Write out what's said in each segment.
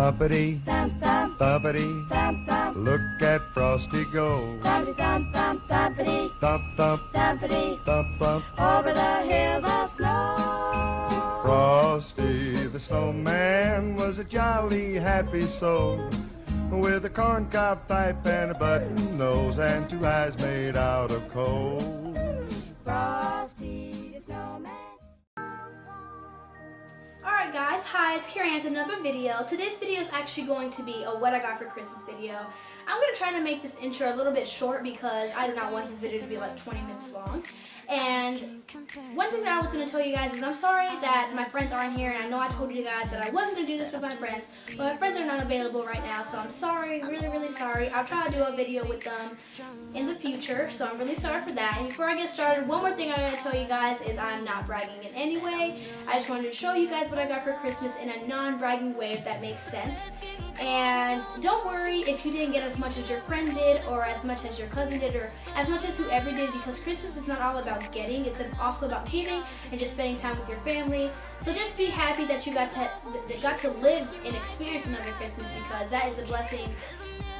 Thumpity, thump thump, thumpity, thump thump, look at Frosty go. thumpity thump thump, thumpity, Thump, thump, thumpity, thump, thump. over the hills of snow. Frosty the snowman was a jolly happy soul, with a corncob pipe and a button nose and two eyes made out of coal. Frosty the snowman. Alright guys, hi, it's Carrie with another video. Today's video is actually going to be a what I got for Christmas video. I'm going to try to make this intro a little bit short because I do not want this video to be like 20 minutes long. And one thing that I was going to tell you guys is I'm sorry that my friends aren't here, and I know I told you guys that I wasn't going to do this with my friends, but my friends are not available right now, so I'm sorry, really sorry. I'll try to do a video with them in the future, so I'm really sorry for that. And before I get started, one more thing I'm going to tell you guys is I'm not bragging in any way. I just wanted to show you guys what I got for Christmas in a non-bragging way, if that makes sense. And don't worry if you didn't get as much as your friend did, or as much as your cousin did, or as much as whoever did, because Christmas is not all about getting, it's also about giving and just spending time with your family. So just be happy that you got to live and experience another Christmas, because that is a blessing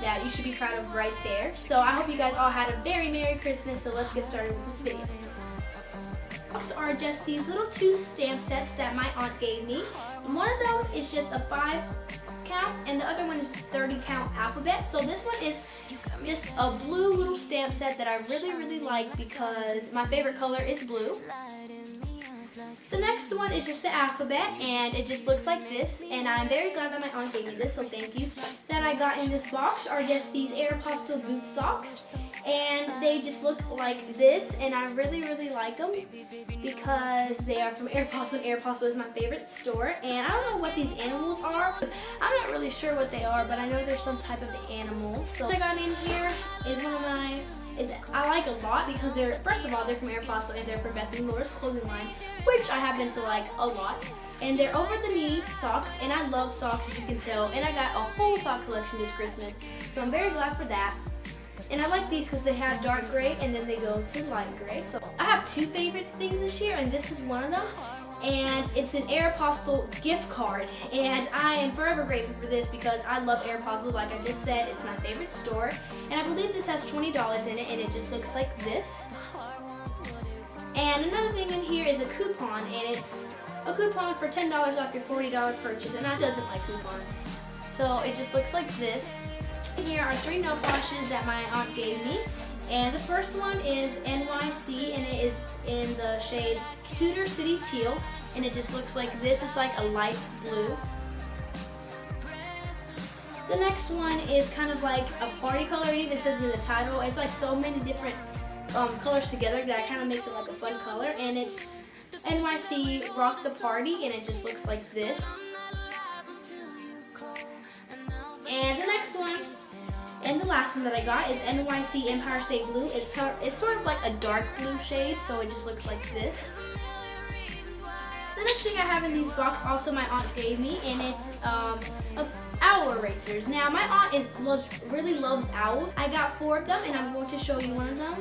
that you should be proud of right there. So I hope you guys all had a very Merry Christmas. So let's get started with this video. These are just these little 2 stamp sets that my aunt gave me. One of them is just a 5 count and the other one is 30 count alphabet. So this one is just a blue little stamp set that I really like because my favorite color is blue. The next one is just the alphabet, and it just looks like this, and I'm very glad that my aunt gave me this, so thank you. That I got in this box are just these Aeropostale boot socks, and they just look like this, and I really like them because they are from Aeropostale. Aeropostale is my favorite store, and I don't know what these animals are. I'm not really sure what they are, but I know there's some type of animal. So what I got in here is one of my I like a lot because they're, first of all, they're from Aeropostale and they're from Bethany Laura's clothing line, which I happen to like a lot. And they're over the knee socks, and I love socks, as you can tell, and I got a whole sock collection this Christmas, so I'm very glad for that. And I like these because they have dark gray and then they go to light gray. So I have 2 favorite things this year, and this is one of them. And it's an Aeropostale gift card, and I am forever grateful for this because I love Aeropostale. Like I just said, it's my favorite store, and I believe this has $20 in it, and it just looks like this. And another thing in here is a coupon, and it's a coupon for $10 off your $40 purchase, and I doesn't like coupons, so it just looks like this. Here are 3 nail polishes that my aunt gave me. And the first one is NYC, and it is in the shade Tudor City Teal, and it just looks like this. It's like a light blue. The next one is kind of like a party color. It even says in the title. It's like so many different colors together that it kind of makes it like a fun color, and it's NYC Rock the Party, and it just looks like this. And the next one, and the last one that I got, is NYC Empire State Blue. It's sort of like a dark blue shade, so it just looks like this. The next thing I have in these boxes, also my aunt gave me, and it's owl erasers. Now my aunt really loves owls. I got 4 of them, and I'm going to show you one of them.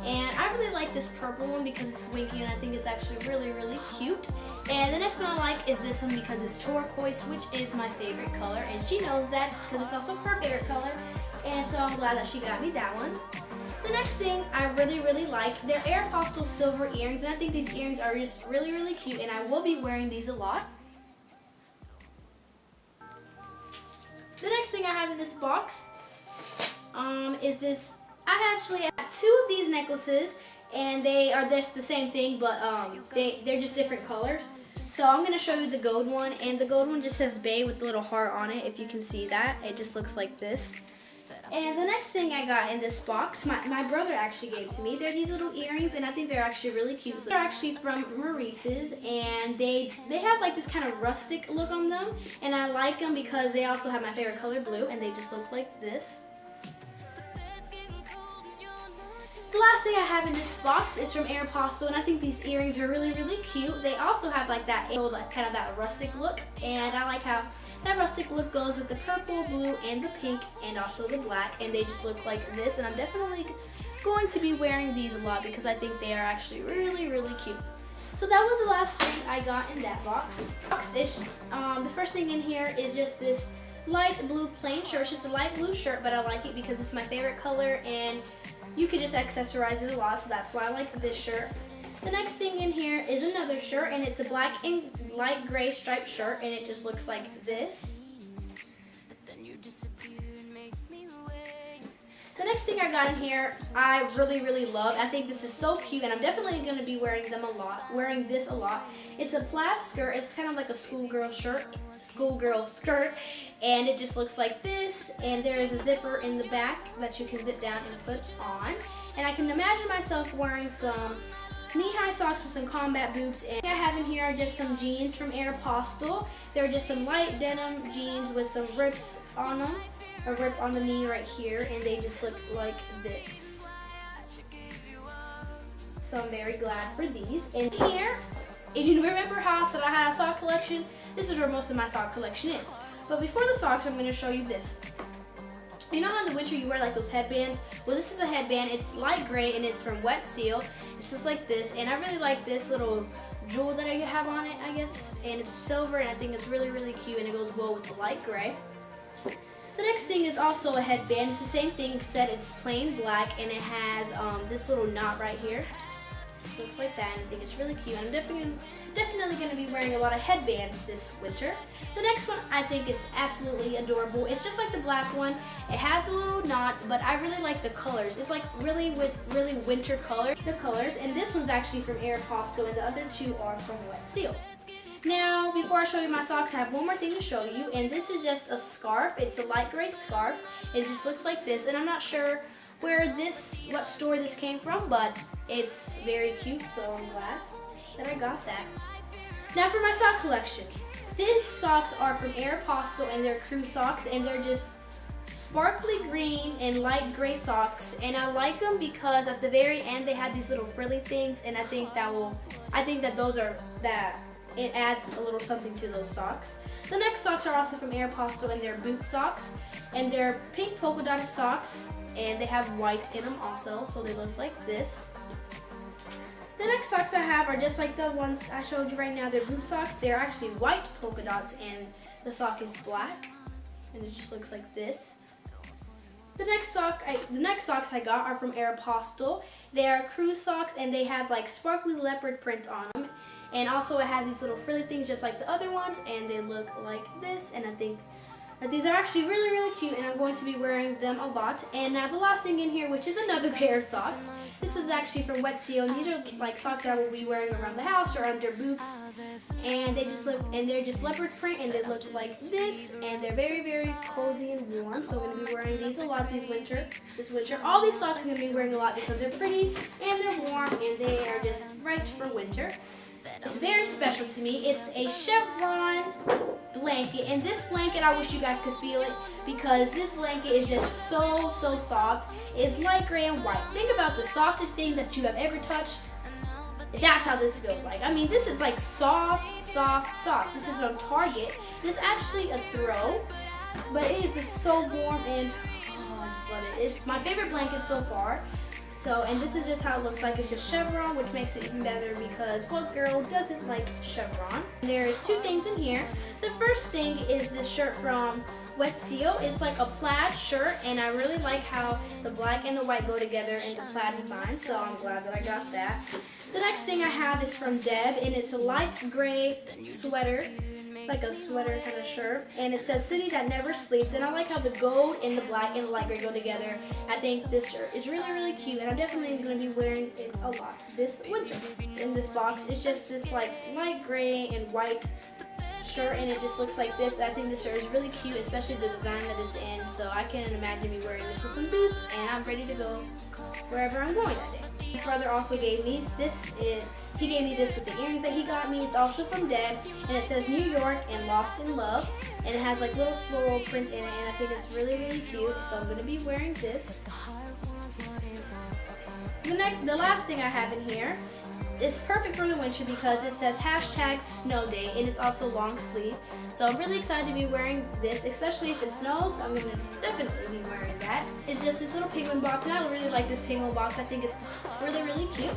And I really like this purple one because it's winky, and I think it's actually really cute. And the next one I like is this one because it's turquoise, which is my favorite color, and she knows that because it's also her favorite color. And so I'm glad that she got me that one. The next thing I really like, they're Aeropostale silver earrings, and I think these earrings are just really cute, and I will be wearing these a lot. The next thing I have in this box is this. I actually have 2 of these necklaces, and they are just the same thing, but they're just different colors. So I'm going to show you the gold one, and the gold one just says Bay with a little heart on it, if you can see that. It just looks like this. And the next thing I got in this box, my brother actually gave to me. They're these little earrings, and I think they're actually really cute. So they're actually from Maurice's, and they have like this kind of rustic look on them, and I like them because they also have my favorite color, blue, and they just look like this. The last thing I have in this box is from Aeropostale, and I think these earrings are really cute. They also have like that kind of that rustic look, and I like how that rustic look goes with the purple, blue, and the pink, and also the black, and they just look like this. And I'm definitely going to be wearing these a lot because I think they are actually really cute. So that was the last thing I got in that box. The first thing in here is just this light blue plain shirt. It's just a light blue shirt, but I like it because it's my favorite color and you could just accessorize it a lot, so that's why I like this shirt. The next thing in here is another shirt, and it's a black and light gray striped shirt, and it just looks like this. The next thing I got in here, I really love. I think this is so cute, and I'm definitely going to be wearing this a lot. It's a plaid skirt. It's kind of like a schoolgirl skirt, and it just looks like this. And there is a zipper in the back that you can zip down and put on. And I can imagine myself wearing some knee-high socks with some combat boots. And I have in here are just some jeans from Aeropostale. They're just some light denim jeans with some rips on them. A rip on the knee right here, and they just look like this. So I'm very glad for these. And here, if you remember how I said I had a sock collection, this is where most of my sock collection is. But before the socks, I'm going to show you this. You know how in the winter you wear like those headbands? Well, this is a headband. It's light gray and it's from Wet Seal. It's just like this, and I really like this little jewel that I have on it, I guess. And it's silver, and I think it's really cute, and it goes well with the light gray. The next thing is also a headband. It's the same thing except it's plain black, and it has this little knot right here. Just looks like that, and I think it's really cute. I'm definitely going to be wearing a lot of headbands this winter. The next one, I think it's absolutely adorable. It's just like the black one. It has a little knot, but I really like the colors. It's like really winter colors. And this one's actually from Aeropostale, and the other two are from Wet Seal. Now, before I show you my socks, I have one more thing to show you, and this is just a scarf. It's a light gray scarf. It just looks like this, and I'm not sure what store this came from, but it's very cute, so I'm glad that I got that. Now for my sock collection. These socks are from Aeropostale, and they're crew socks, and they're just sparkly green and light gray socks, and I like them because at the very end they have these little frilly things, and I think it adds a little something to those socks. The next socks are also from Aeropostale, and they're boot socks, and they're pink polka dotted socks, and they have white in them also, so they look like this. The next socks I have are just like the ones I showed you right now. They're boot socks. They're actually white polka dots, and the sock is black, and it just looks like this. The next socks I got are from Aeropostale. They are crew socks, and they have like sparkly leopard print on them. And also it has these little frilly things just like the other ones, and they look like this, and I think that these are actually really cute, and I'm going to be wearing them a lot. And now the last thing in here, which is another pair of socks. This is actually from Wet Seal, and these are like socks that I will be wearing around the house or under boots. And they're just leopard print, and they look like this, and they're very cozy and warm. So I'm going to be wearing these a lot this winter. All these socks I'm going to be wearing a lot because they're pretty and they're warm, and they are just right for winter. It's very special to me. It's a chevron blanket, and this blanket, I wish you guys could feel it because this blanket is just so soft. It's light gray and white. Think about the softest thing that you have ever touched. That's how this feels like. I mean, this is like soft. This is from Target. This is actually a throw, but it is just so warm, and I just love it. It's my favorite blanket so far. So, and this is just how it looks like. It's just chevron, which makes it even better because what girl doesn't like chevron? There's two things in here. The first thing is this shirt from Wet Seal. It's like a plaid shirt, and I really like how the black and the white go together in the plaid design, so I'm glad that I got that. The next thing I have is from Deb, and it's a light gray sweater, like a sweater kind of shirt, and it says City That Never Sleeps, and I like how the gold and the black and the light gray go together. I think this shirt is really cute, and I'm definitely going to be wearing it a lot this winter. In this box, it's just this like light gray and white shirt, and it just looks like this. I think this shirt is really cute, especially the design that it's in, so I can imagine me wearing this with some boots, and I'm ready to go wherever I'm going that day. My brother also gave me this. He gave me this with the earrings that he got me. It's also from Deb, and it says New York and Lost in Love, and it has like little floral print in it, and I think it's really cute, so I'm going to be wearing this. The last thing I have in here is perfect for the winter because it says #snow day, and it's also long sleeve. So I'm really excited to be wearing this, especially if it snows. I'm going to definitely be wearing that. It's just this little penguin box, and I really like this penguin box. I think it's really cute.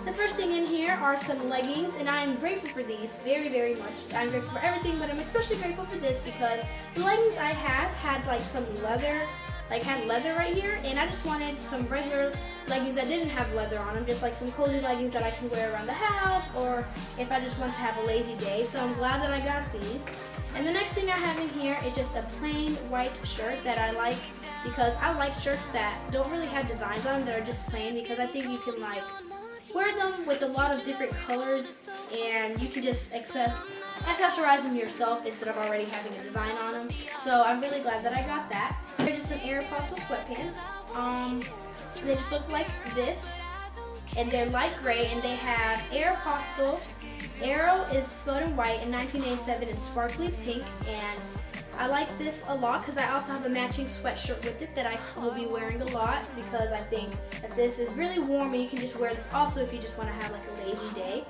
The first thing in here are some leggings, and I am grateful for these very, very much. I'm grateful for everything, but I'm especially grateful for this because the leggings I had like some leather, had leather right here, and I just wanted some regular leggings that didn't have leather on them, just like some cozy leggings that I can wear around the house, or if I just want to have a lazy day. So I'm glad that I got these. And the next thing I have in here is just a plain white shirt that I like because I like shirts that don't really have designs on them, that are just plain, because I think you can wear them with a lot of different colors and you can just accessorize them yourself instead of already having a design on them. So I'm really glad that I got that. They're just some Aeropostale sweatpants. They just look like this, and they're light gray, and they have Aeropostale. Aero is spelled in white, and 1987 is sparkly pink, and I like this a lot because I also have a matching sweatshirt with it that I will be wearing a lot because I think that this is really warm and you can just wear this also if you just want to have a lazy day.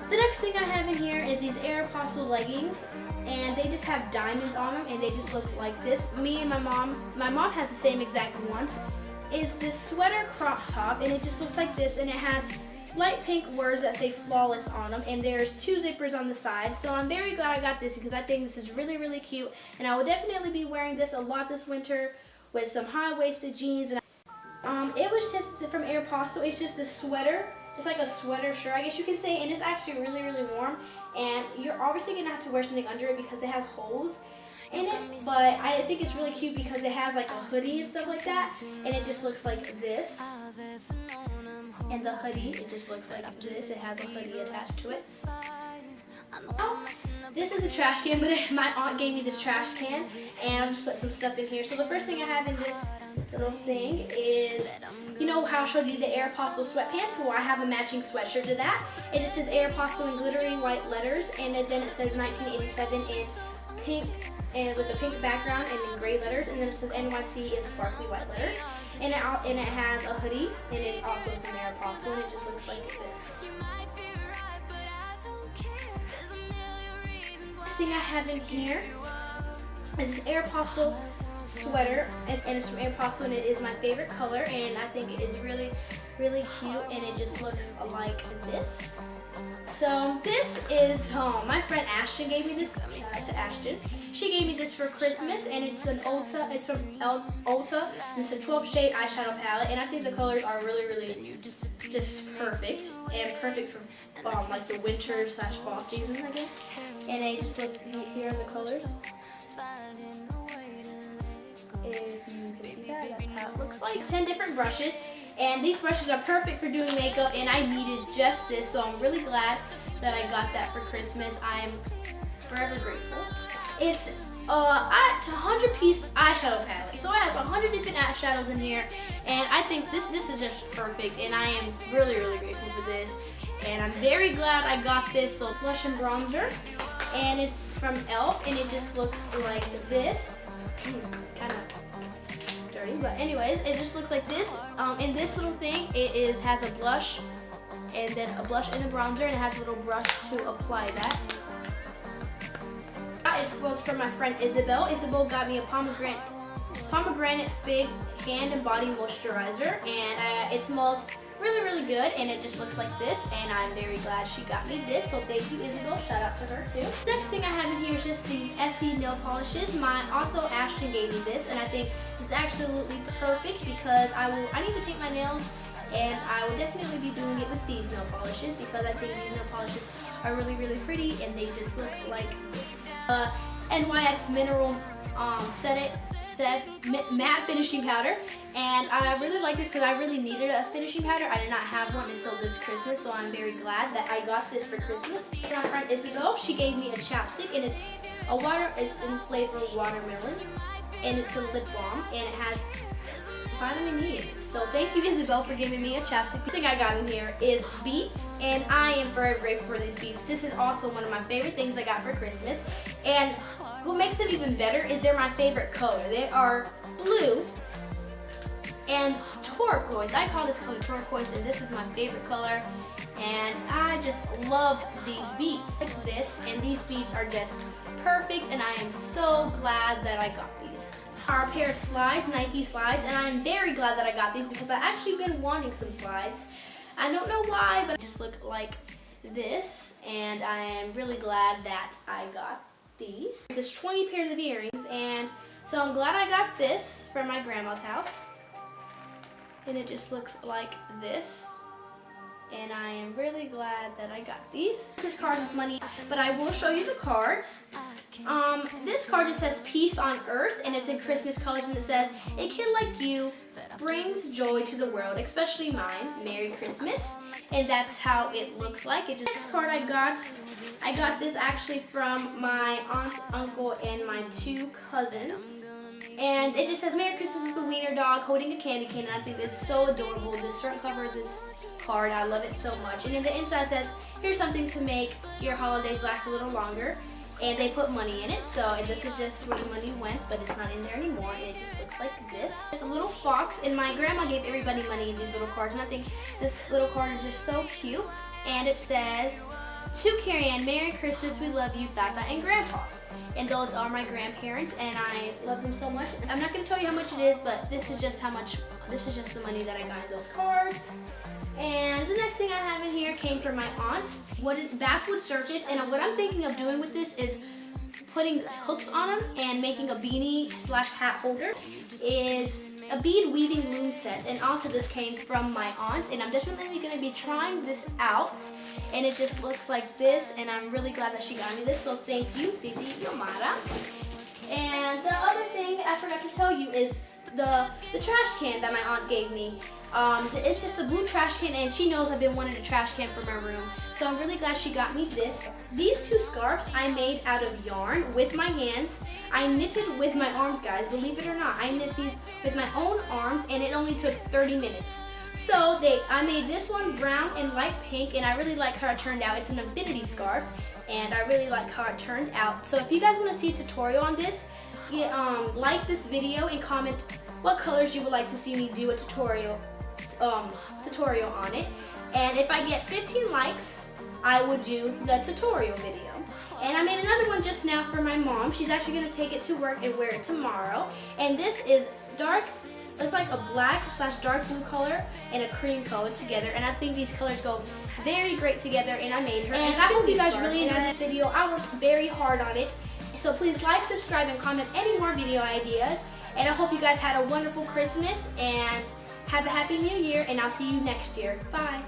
The next thing I have in here is these Aeropostale leggings, and they just have diamonds on them, and they just look like this. Me and my mom has the same exact ones. Is this sweater crop top, and it just looks like this, and it has light pink words that say flawless on them, and there's 2 zippers on the side. So I'm very glad I got this because I think this is really, really cute, and I will definitely be wearing this a lot this winter with some high-waisted jeans. And it was just from Aeropostale. It's just a sweater. It's like a sweater shirt, I guess you can say, and it's actually really, really warm, and you're obviously gonna have to wear something under it because it has holes in it, but I think it's really cute because it has like a hoodie and stuff like that, and it just looks like this. And the hoodie, it just looks like this. It has a hoodie attached to it. Now, this is a trash can, but my aunt gave me this trash can, and I'll just put some stuff in here. So the first thing I have in this little thing is, you know how I showed you the Aeropostale sweatpants? Well, I have a matching sweatshirt to that. It just says Aeropostale in glittery white letters, and then it says 1987 in pink, and with a pink background and in gray letters, and then it says NYC in sparkly white letters. And it has a hoodie, and it's also from Aeropostale, and it just looks like this. Next thing I have in here is this Aeropostale sweater, and it's from Aeropostale, and it is my favorite color, and I think it is really, really cute, and it just looks like this. So this is my friend Ashton gave me this. To Ashton, she gave me this for Christmas, and it's an Ulta. It's from Ulta, and it's a 12 shade eyeshadow palette, and I think the colors are really, really just perfect, and perfect for like the winter / fall season, I guess. And they just look here are the colors. If you can see that, that's how it looks like. 10 different brushes. And these brushes are perfect for doing makeup, and I needed just this, so I'm really glad that I got that for Christmas. I am forever grateful. It's a 100-piece eyeshadow palette, so it has 100 different eyeshadows in here, and I think this is just perfect, and I am really, really grateful for this, and I'm very glad I got this. So blush and bronzer, and it's from e.l.f., and it just looks like this. Kind of dirty, but anyways, it just looks like this. In this little thing, it has a blush, and then a blush and a bronzer, and it has a little brush to apply that. It was from my friend Isabel. Isabel got me a pomegranate fig hand and body moisturizer, and it smells really, really good, and it just looks like this, and I'm very glad she got me this, so thank you, Isabel. Shout out to her too. Next thing I have in here is just these Essie nail polishes. Also Ashton gave me this, and I think it's absolutely perfect because I need to paint my nails, and I will definitely be doing it with these nail polishes because I think these nail polishes are really, really pretty, and they just look like this. NYX Mineral Matte Finishing Powder, and I really like this because I really needed a finishing powder. I did not have one until this Christmas, so I'm very glad that I got this for Christmas. My friend Isabel, she gave me a chapstick, and it's in flavor watermelon, and it's a lip balm, and it has vitamin E. So thank you, Isabel, for giving me a chapstick. The thing I got in here is beads, and I am very grateful for these beads. This is also one of my favorite things I got for Christmas, and what makes them even better is they're my favorite color. They are blue and turquoise. I call this color turquoise, and this is my favorite color, and I just love these beads like this, and these beads are just perfect, and I am so glad that I got these. Are a pair of slides, Nike slides, and I'm very glad that I got these because I've actually been wanting some slides. I don't know why, but they just look like this, and I am really glad that I got these. It's 20 pairs of earrings, and so I'm glad I got this from my grandma's house. And it just looks like this. And I am really glad that I got these. This card with money, but I will show you the cards. This card just says peace on earth, and it's in Christmas colors, and it says, a kid like you brings joy to the world, especially mine. Merry Christmas. And that's how it looks like. It's the next card I got this actually from my aunt, uncle, and my 2 cousins. And it just says, Merry Christmas with a wiener dog holding a candy cane. And I think it's so adorable. This front cover of this card, I love it so much. And then the inside says, here's something to make your holidays last a little longer. And they put money in it, so this is just where the money went, but it's not in there anymore, and it just looks like this. It's a little fox, and my grandma gave everybody money in these little cards, and I think this little card is just so cute. And it says, to Carrie Ann, Merry Christmas, we love you, Tata and Grandpa. And those are my grandparents, and I love them so much. I'm not going to tell you how much it is, but this is just the money that I got in those cards. And the next thing I have in here came from my aunt, basswood circus, and what I'm thinking of doing with this is putting hooks on them and making a beanie / hat holder. Is a bead weaving loom set, and also this came from my aunt, and I'm definitely going to be trying this out. And it just looks like this, and I'm really glad that she got me this, so thank you, Titi Yomara. And the other thing I forgot to tell you is the trash can that my aunt gave me. It's just a blue trash can, and she knows I've been wanting a trash can for my room. So I'm really glad she got me this. These 2 scarves I made out of yarn with my hands. I knitted with my arms, guys, believe it or not. I knit these with my own arms, and it only took 30 minutes. So I made this one brown and light pink, and I really like how it turned out. It's an infinity scarf, and I really like how it turned out. So if you guys want to see a tutorial on this, like this video and comment what colors you would like to see me do a tutorial on it. And if I get 15 likes, I would do the tutorial video. And I made another one just now for my mom. She's actually going to take it to work and wear it tomorrow. And this is dark, it's like a black / dark blue color and a cream color together. And I think these colors go very great together, and I made her. And I hope you guys really enjoyed this video. I worked very hard on it. So please like, subscribe, and comment any more video ideas. And I hope you guys had a wonderful Christmas and have a happy new year, and I'll see you next year. Bye.